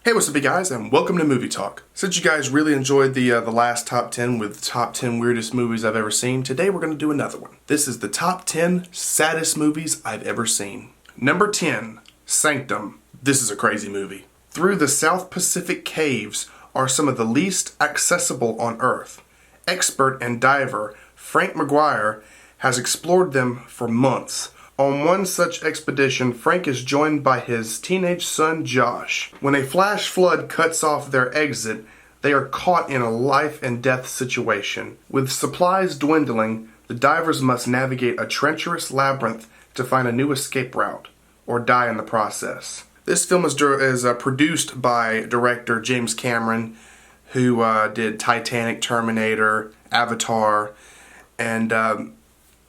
Hey, what's up, you guys, and welcome to Movie Talk. Since you guys really enjoyed the last top 10 with top 10 weirdest movies I've ever seen, today we're going to do another one. This is the top 10 saddest movies I've ever seen. Number 10, Sanctum. This is a crazy movie. Through the South Pacific caves are some of the least accessible on Earth. Expert and diver Frank McGuire has explored them for months. On one such expedition, Frank is joined by his teenage son Josh. When a flash flood cuts off their exit, they are caught in a life and death situation. With supplies dwindling, the divers must navigate a treacherous labyrinth to find a new escape route, or die in the process. This film is produced by director James Cameron, who did Titanic, Terminator, Avatar, and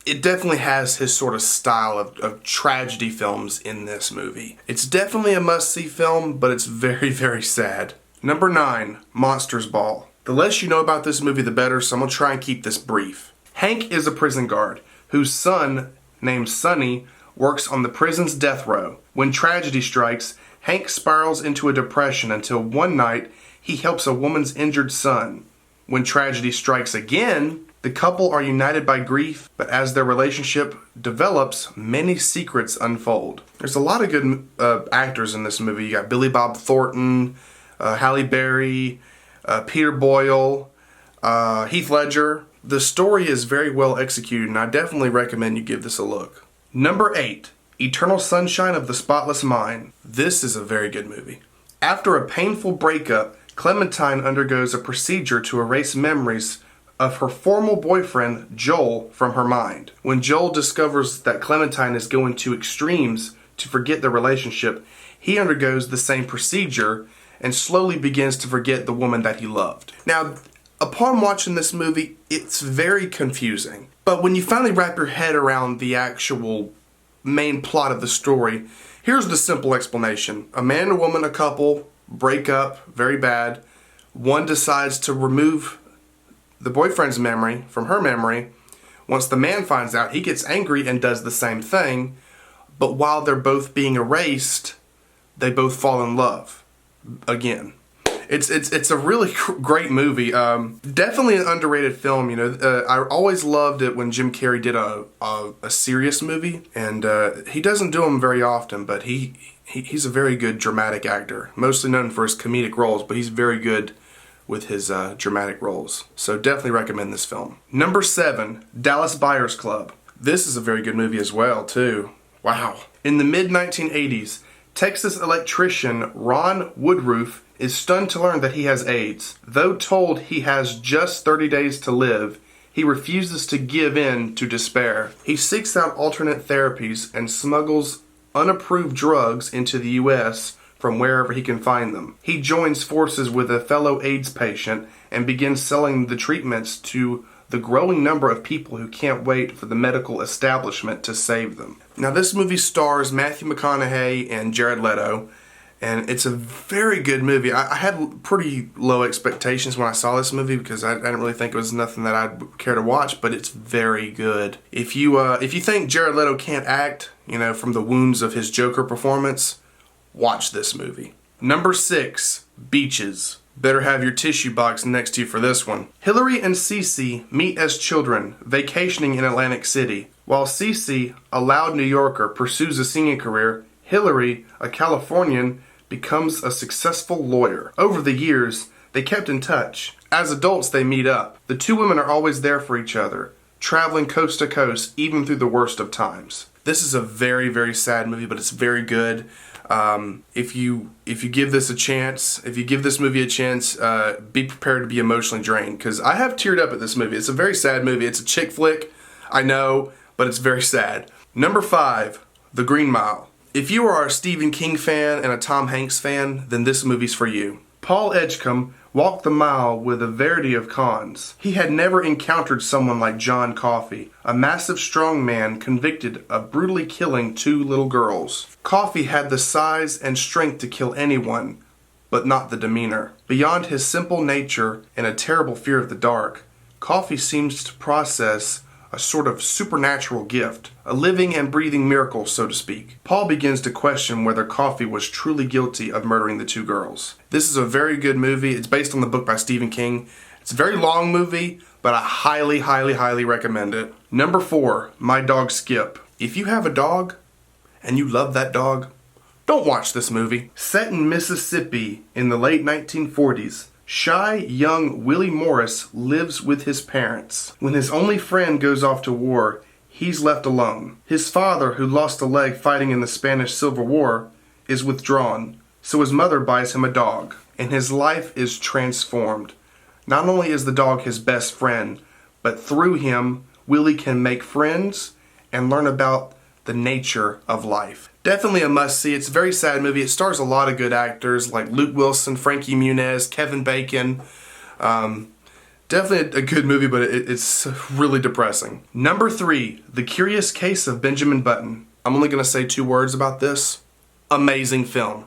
it definitely has his sort of style of tragedy films in this movie. It's definitely a must-see film, but it's very, very sad. Number 9, Monsters Ball. The less you know about this movie, the better, so I'm going to try and keep this brief. Hank is a prison guard whose son, named Sonny, works on the prison's death row. When tragedy strikes, Hank spirals into a depression until one night he helps a woman's injured son. When tragedy strikes again, the couple are united by grief, but as their relationship develops, many secrets unfold. There's a lot of good actors in this movie. You got Billy Bob Thornton, Halle Berry, Peter Boyle, Heath Ledger. The story is very well executed, and I definitely recommend you give this a look. Number 8, Eternal Sunshine of the Spotless Mind. This is a very good movie. After a painful breakup, Clementine undergoes a procedure to erase memories of her former boyfriend, Joel, from her mind. When Joel discovers that Clementine is going to extremes to forget the relationship, he undergoes the same procedure and slowly begins to forget the woman that he loved. Now, upon watching this movie, it's very confusing. But when you finally wrap your head around the actual main plot of the story, here's the simple explanation. A man and a woman, a couple, break up, very bad. One decides to remove the boyfriend's memory from her memory. Once the man finds out, he gets angry and does the same thing. But while they're both being erased, they both fall in love again. It's a really great movie. Definitely an underrated film. You know, I always loved it when Jim Carrey did a serious movie, and he doesn't do them very often. But he's a very good dramatic actor, mostly known for his comedic roles, but he's very good with his dramatic roles. So definitely recommend this film. Number 7, Dallas Buyers Club. This is a very good movie as well, too. Wow. In the mid-1980s, Texas electrician Ron Woodruff is stunned to learn that he has AIDS. Though told he has just 30 days to live, he refuses to give in to despair. He seeks out alternate therapies and smuggles unapproved drugs into the U.S. from wherever he can find them. He joins forces with a fellow AIDS patient and begins selling the treatments to the growing number of people who can't wait for the medical establishment to save them. Now, this movie stars Matthew McConaughey and Jared Leto, and it's a very good movie. I had pretty low expectations when I saw this movie because I didn't really think it was nothing that I'd care to watch, but it's very good. If you think Jared Leto can't act, you know, from the wounds of his Joker performance, watch this movie. Number 6, Beaches. Better have your tissue box next to you for this one. Hillary and Cece meet as children, vacationing in Atlantic City. While Cece, a loud New Yorker, pursues a singing career, Hillary, a Californian, becomes a successful lawyer. Over the years, they kept in touch. As adults, they meet up. The two women are always there for each other, traveling coast to coast, even through the worst of times. This is a very, very sad movie, but it's very good. If you give this a chance, if you give this movie a chance, be prepared to be emotionally drained, because I have teared up at this movie. It's a very sad movie. It's a chick flick, I know, but it's very sad. Number 5, The Green Mile. If you are a Stephen King fan and a Tom Hanks fan, then this movie's for you. Paul Edgecombe walked the mile with a variety of cons. He had never encountered someone like John Coffey, a massive strong man convicted of brutally killing 2 little girls. Coffey had the size and strength to kill anyone, but not the demeanor. Beyond his simple nature and a terrible fear of the dark, Coffey seems to possess a sort of supernatural gift, a living and breathing miracle, so to speak. Paul begins to question whether Coffey was truly guilty of murdering the two girls. This is a very good movie. It's based on the book by Stephen King. It's a very long movie, but I highly, highly, highly recommend it. Number 4, My Dog Skip. If you have a dog and you love that dog, don't watch this movie. Set in Mississippi in the late 1940s, shy, young Willie Morris lives with his parents. When his only friend goes off to war, he's left alone. His father, who lost a leg fighting in the Spanish Civil War, is withdrawn, so his mother buys him a dog, and his life is transformed. Not only is the dog his best friend, but through him, Willie can make friends and learn about the nature of life. Definitely a must-see. It's a very sad movie. It stars a lot of good actors like Luke Wilson, Frankie Muniz, Kevin Bacon. Definitely a good movie, but it's really depressing. Number 3, The Curious Case of Benjamin Button. I'm only going to say 2 words about this. Amazing film.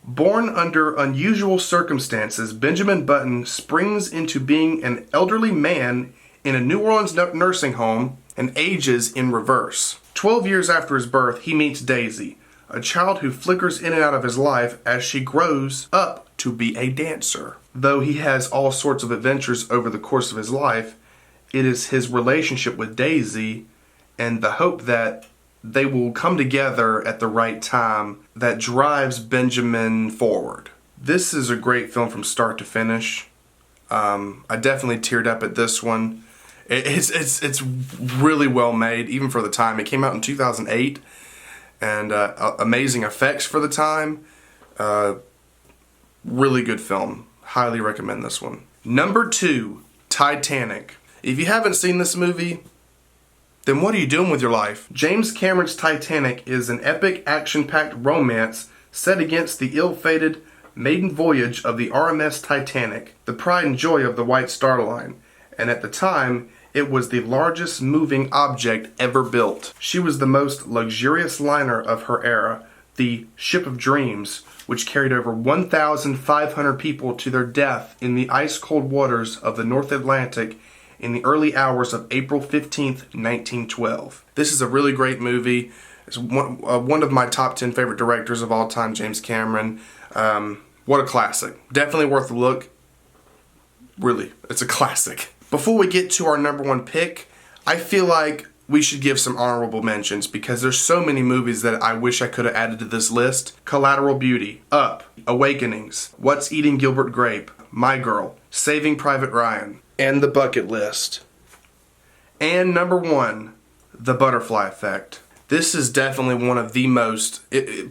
Born under unusual circumstances, Benjamin Button springs into being an elderly man in a New Orleans nursing home and ages in reverse. 12 years after his birth, he meets Daisy, a child who flickers in and out of his life as she grows up to be a dancer. Though he has all sorts of adventures over the course of his life, it is his relationship with Daisy and the hope that they will come together at the right time that drives Benjamin forward. This is a great film from start to finish. I definitely teared up at this one. It's really well made, even for the time. It came out in 2008, and amazing effects for the time. Really good film. Highly recommend this one. Number 2, Titanic. If you haven't seen this movie, then what are you doing with your life? James Cameron's Titanic is an epic, action-packed romance set against the ill-fated maiden voyage of the RMS Titanic, the pride and joy of the White Star Line, and at the time, it was the largest moving object ever built. She was the most luxurious liner of her era, the Ship of Dreams, which carried over 1,500 people to their death in the ice-cold waters of the North Atlantic in the early hours of April 15th, 1912. This is a really great movie. It's one of my top 10 favorite directors of all time, James Cameron. What a classic. Definitely worth a look. Really, it's a classic. Before we get to our number 1 pick, I feel like we should give some honorable mentions because there's so many movies that I wish I could have added to this list. Collateral Beauty, Up, Awakenings, What's Eating Gilbert Grape, My Girl, Saving Private Ryan, and The Bucket List. And number 1, The Butterfly Effect. This is definitely one of the most,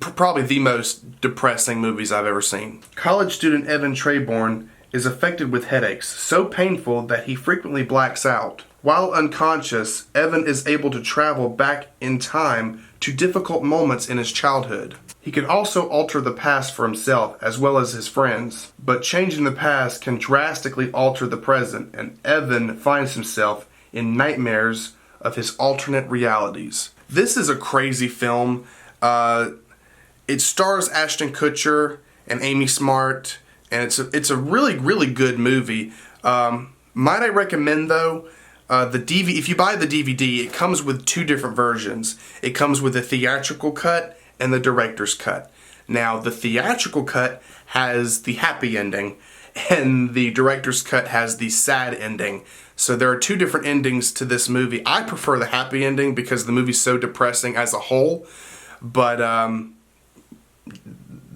probably the most depressing movies I've ever seen. College student Evan Trayborn is affected with headaches, so painful that he frequently blacks out. While unconscious, Evan is able to travel back in time to difficult moments in his childhood. He can also alter the past for himself as well as his friends, but changing the past can drastically alter the present, and Evan finds himself in nightmares of his alternate realities. This is a crazy film. It stars Ashton Kutcher and Amy Smart, and it's a really, really good movie. Might I recommend, though, if you buy the DVD, it comes with 2 different versions. It comes with the theatrical cut and the director's cut. Now, the theatrical cut has the happy ending, and the director's cut has the sad ending. So there are 2 different endings to this movie. I prefer the happy ending because the movie's so depressing as a whole, but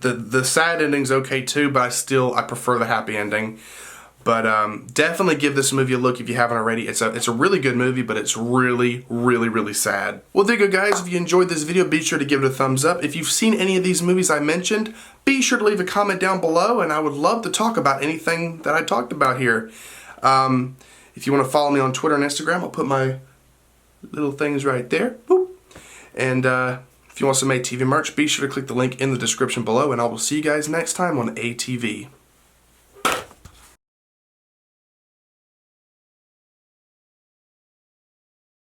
the sad ending's okay too, but I prefer the happy ending. But definitely give this movie a look if you haven't already. It's a really good movie, but it's really, really, really sad. Well, there you go, guys. If you enjoyed this video, be sure to give it a thumbs up. If you've seen any of these movies I mentioned, be sure to leave a comment down below, and I would love to talk about anything that I talked about here. If you want to follow me on Twitter and Instagram, I'll put my little things right there. Boop. And if you want some ATV merch, be sure to click the link in the description below, and I will see you guys next time on ATV.